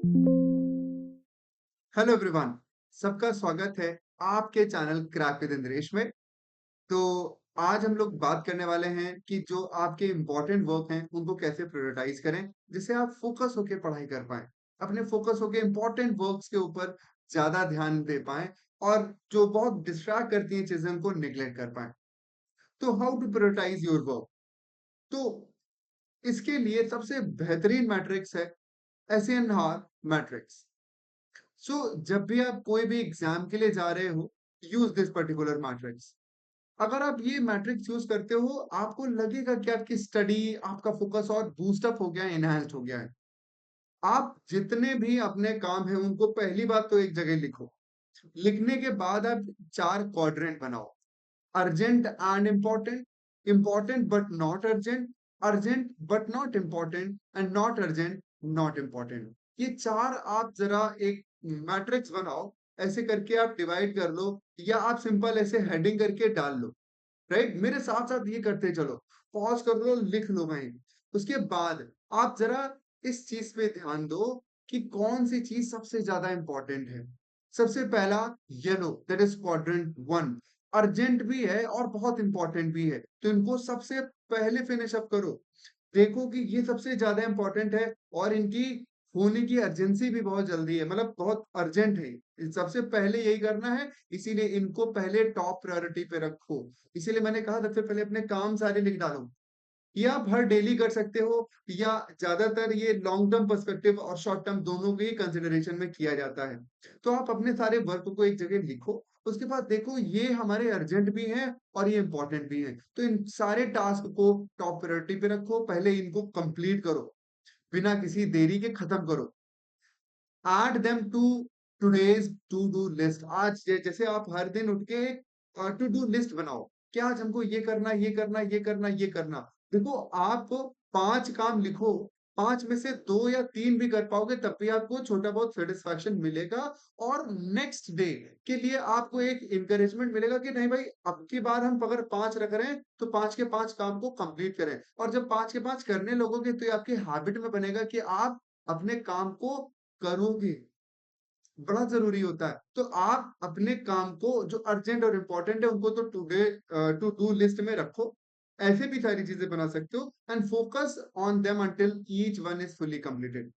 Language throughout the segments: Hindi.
हेलो एवरीवन, सबका स्वागत है आपके चैनल क्रैक विद इंद्रेश में। तो आज हम लोग बात करने वाले हैं कि जो आपके इम्पोर्टेंट वर्क हैं उनको कैसे प्रायोरिटाइज करें जिससे आप फोकस होके पढ़ाई कर पाएं, अपने फोकस होके इम्पोर्टेंट वर्क्स के ऊपर ज्यादा ध्यान दे पाएं और जो बहुत डिस्ट्रैक्ट करती हैं चीजें उनको निगलेक्ट कर पाएं। तो how to prioritise your work? तो इसके लिए सबसे बेहतरीन मैट्रिक्स है एसएनआर मैट्रिक्स। सो जब भी आप कोई भी एग्जाम के लिए जा रहे हो, यूज दिस पर्टिकुलर मैट्रिक्स। अगर आप ये मैट्रिक्स यूज करते हो, आपको लगेगा कि आपकी स्टडी, आपका फोकस और बूस्ट अप हो गया है, एनहांस्ड हो गया है। आप जितने भी अपने काम है उनको पहली बात तो एक जगह लिखो। लिखने के बाद आप चार क्वाड्रेंट बनाओ। Urgent and important, important but not urgent, urgent but not important and not urgent, not important. ये चार आप जरा एक मैट्रिक्स बनाओ। ऐसे करके आप डिवाइड कर लो या आप सिंपल ऐसे हेडिंग करके डाल लो। राइट, मेरे साथ साथ ये करते चलो। पॉज कर लो, लिख लो वहीं। उसके बाद आप जरा इस चीज पे ध्यान दो कि कौन सी चीज सबसे ज्यादा इंपॉर्टेंट है। सबसे पहला yellow, that is quadrant one. Urgent भी है और बहुत इंपॉर्टेंट भी है, तो इनको सबसे पहले फिनिश अप करो। देखो कि ये सबसे ज्यादा इंपॉर्टेंट है और इनकी होने की अर्जेंसी भी बहुत जल्दी है, मतलब बहुत अर्जेंट है। सबसे पहले यही करना है, इसीलिए इनको पहले टॉप प्रायोरिटी पे रखो। इसीलिए मैंने कहा सबसे पहले अपने काम सारे लिख डालो। ये आप हर डेली कर सकते हो या ज्यादातर ये लॉन्ग टर्म पर्सपेक्टिव और शॉर्ट टर्म दोनों के ही कंसिडरेशन में किया जाता है। तो आप अपने सारे वर्क को एक जगह लिखो। उसके बाद देखो ये हमारे अर्जेंट भी हैं और ये इंपॉर्टेंट भी हैं, तो इन सारे टास्क को टॉप प्रायोरिटी पे रखो, पहले इनको कंप्लीट करो, बिना किसी देरी के खत्म करो। Add them to today's to do list. आज जैसे आप हर दिन उठ के टू डू लिस्ट बनाओ कि आज हमको ये करना, ये करना, ये करना, ये करना। देखो, आप पांच काम लिखो, पांच में से दो या तीन भी कर पाओगे तब भी आपको छोटा बहुत सेटिस्फैक्शन मिलेगा। और नेक्स्ट डे के लिए आपको एक इंकरेजमेंट मिलेगा कि नहीं भाई, अब की बार हम अगर पांच रख रहे हैं तो पांच के पांच काम को कंप्लीट करें। और जब पांच के पांच करने लगोगे तो ये आपकी हैबिट में बनेगा कि आप अपने काम को करोगे। बड़ा ज़रूरी होता है। तो आप अपने काम को जो अर्जेंट और इम्पोर्टेंट है उनको तो टू डू लिस्ट में रखो। ऐसे भी सारी चीज़ें बना सकते हो and focus on them until each one is fully completed.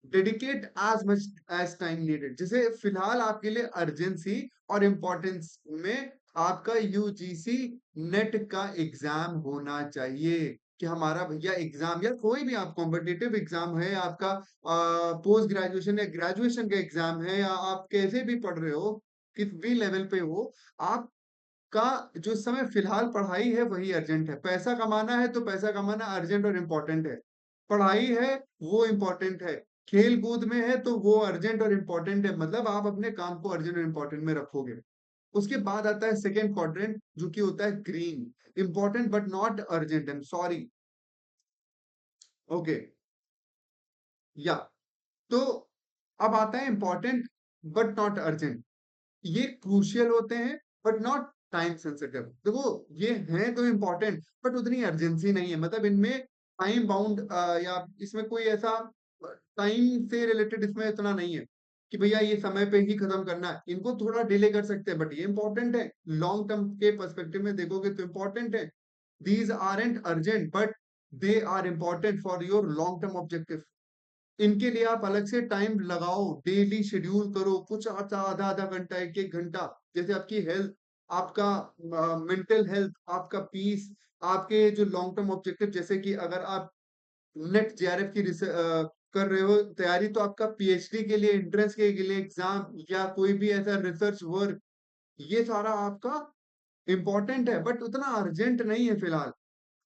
Dedicate as much as time needed. जैसे फिलहाल आपके लिए अर्जेंसी और इम्पोर्टेंस में आपका यूजीसी नेट का एग्ज़ाम होना चाहिए कि हमारा भैया एग्ज़ाम या कोई भी आप कॉम्पिटिटिव एग्ज़ाम है आपका, पोस्ट ग्रेजुएशन या ग्रेजुएशन का एग्ज़ाम है या आप कैसे भी पढ़ रहे हो, किस भी लेवल पे हो, आपका जो इस समय फिलहाल पढ़ाई है वही अर्जेंट है। पैसा कमाना है तो पैसा कमाना अर्जेंट और इम्पोर्टेंट है। पढ़ाई है वो इम्पोर्टेंट है। खेल कूद में है तो वो अर्जेंट और इम्पोर्टेंट है, मतलब आप अपने काम को अर्जेंट और इम्पोर्टेंट में रखोगे। उसके बाद आता है सेकंड क्वाड्रेंट जो कि होता है green, important but not urgent, I am sorry. Okay, या तो अब आता है इम्पोर्टेंट बट नॉट अर्जेंट। ये क्रूशियल होते हैं बट नॉट टाइम सेंसिटिव। देखो, ये हैं तो इम्पोर्टेंट बट उतनी अर्जेंसी नहीं है, मतलब इनमें टाइम बाउंड या इसमें कोई ऐसा टाइम से रिलेटेड इसमें इतना नहीं है कि भैया ये समय पे ही खत्म करना है। इनको थोड़ा डिले कर सकते हैं बट ये इंपॉर्टेंट है। लॉन्ग टर्म के पर्सपेक्टिव में देखोगे तो इंपॉर्टेंट है। These aren't urgent but they are important for your long term objective. इनके लिए आप अलग से टाइम लगाओ, डेली शेड्यूल करो, कुछ आधा आधा आधा घंटा, एक एक घंटा। जैसे आपकी हेल्थ, आपका मेंटल हेल्थ, आपका पीस, आपके जो लॉन्ग टर्म ऑब्जेक्टिव, जैसे कि अगर आप नेट जेआरएफ की कर रहे हो तैयारी, तो आपका पीएचडी के लिए, एंट्रेंस के लिए एग्जाम या कोई भी ऐसा रिसर्च वर्क, ये सारा आपका इंपॉर्टेंट है बट उतना अर्जेंट नहीं है फिलहाल।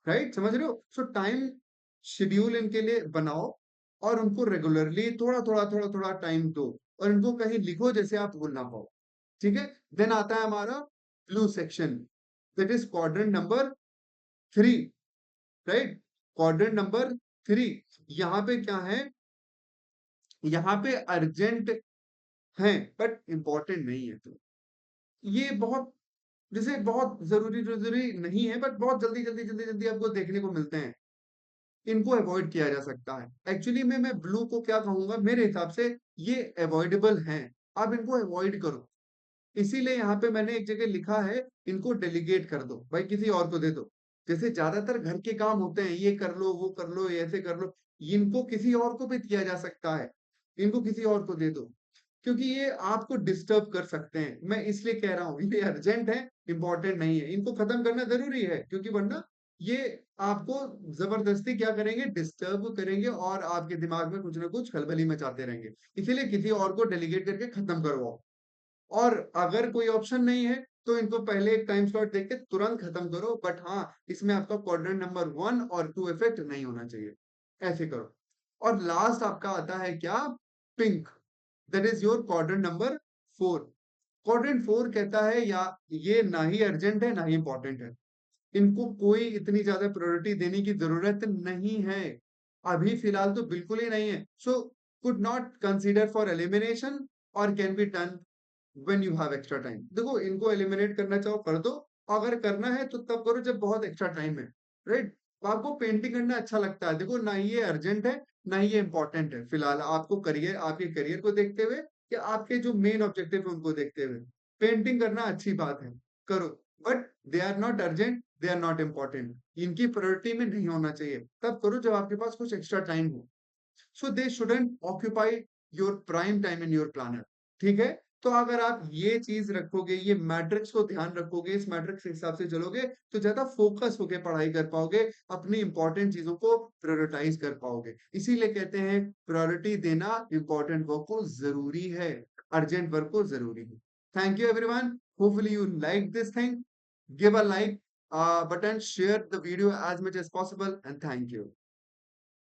राइट, समझ रहे हो? सो टाइम शेड्यूल इनके लिए बनाओ और उनको रेगुलरली थोड़ा थोड़ा थोड़ा थोड़ा टाइम दो और इनको कहीं लिखो जैसे आप भूल ना पाओ। ठीक है, देन आता है हमारा blue section, that is quadrant number three. Right, quadrant number three. यहाँ पे क्या है, यहाँ पे अर्जेंट है बट इंपॉर्टेंट नहीं है। तो ये बहुत, जैसे बहुत जरूरी जरूरी नहीं है बट बहुत जल्दी जल्दी जल्दी जल्दी आपको देखने को मिलते हैं। इनको अवॉइड किया जा सकता है। एक्चुअली में मैं ब्लू को क्या कहूँगा, मेरे हिसाब से ये अवॉइडेबल हैं, आप इनको अवॉइड करो। इसीलिए यहाँ पे मैंने एक जगह लिखा है, इनको डेलीगेट कर दो, भाई किसी और को दे दो। जैसे ज़्यादातर घर के काम होते हैं, ये कर लो, वो कर लो, ऐसे कर लो, इनको किसी और को भी दिया जा सकता है, इनको किसी और को दे दो। क्योंकि ये आपको डिस्टर्ब कर सकते हैं। मैं इसलिए कह रहा हूँ, ये अर्जेंट है, इम्पोर्टेंट नहीं है। इनको खत्म करना ज़रूरी है, क्योंकि वरना ये आपको ज़बरदस्ती क्या करेंगे, डिस्टर्ब करेंगे और आपके दिमाग में कुछ ना कुछ खलबली मचाते रहेंगे। इसीलिए किसी और को डेलीगेट करके खत्म करवाओ। और अगर कोई ऑप्शन नहीं है, तो इनको पहले एक टाइम स्लॉट देके तुरंत खत्म करो। बट हाँ, इसमें आपका क्वाड्रेंट नंबर 1 और 2 इफेक्ट नहीं होना चाहिए। ऐसे करो। और लास्ट आपका आता है क्या? Pink. That is your quadrant number 4। Quadrant 4 कहता है या ये ना ही अर्जेंट है, ना ही इम्पोर्टेंट है। इनको कोई इतनी ज़्यादा प्रायोरिटी देने की ज़रूरत नहीं है। अभी फ़िलहाल तो बिल्कुल ही नहीं है। So could not consider for elimination और can be done when you have extra time. देखो, इनको एलिमिनेट करना चाहो कर दो, अगर करना है तो तब करो जब बहुत एक्स्ट्रा टाइम है, राइट? आपको पेंटिंग करना अच्छा लगता है, देखो ना ये अर्जेंट है, ना ही ये इम्पोर्टेंट है। फिलहाल आपको करियर, आपके करियर को देखते हुए या आपके जो मेन ऑब्जेक्टिव है उनको देखते हुए, पेंटिंग करना अच्छी बात है, करो। But they are not urgent, they are not important. इनकी प्रायोरिटी में नहीं होना चाहिए। तब करो जब आपके पास कुछ एक्स्ट्रा टाइम हो। So they shouldn't occupy your prime time in your planner. ठीक है? तो अगर आप ये चीज रखोगे, ये मैट्रिक्स को ध्यान रखोगे, इस मैट्रिक्स के हिसाब से चलोगे, तो ज्यादा फोकस होके पढ़ाई कर पाओगे, अपनी इंपॉर्टेंट चीजों को प्रायोरिटाइज कर पाओगे। इसीलिए कहते हैं प्रायोरिटी देना इंपॉर्टेंट वर्क को जरूरी है, अर्जेंट वर्क को जरूरी है। Thank you everyone, hopefully you like this thing. Give a like button, share the video as much as possible, and thank you.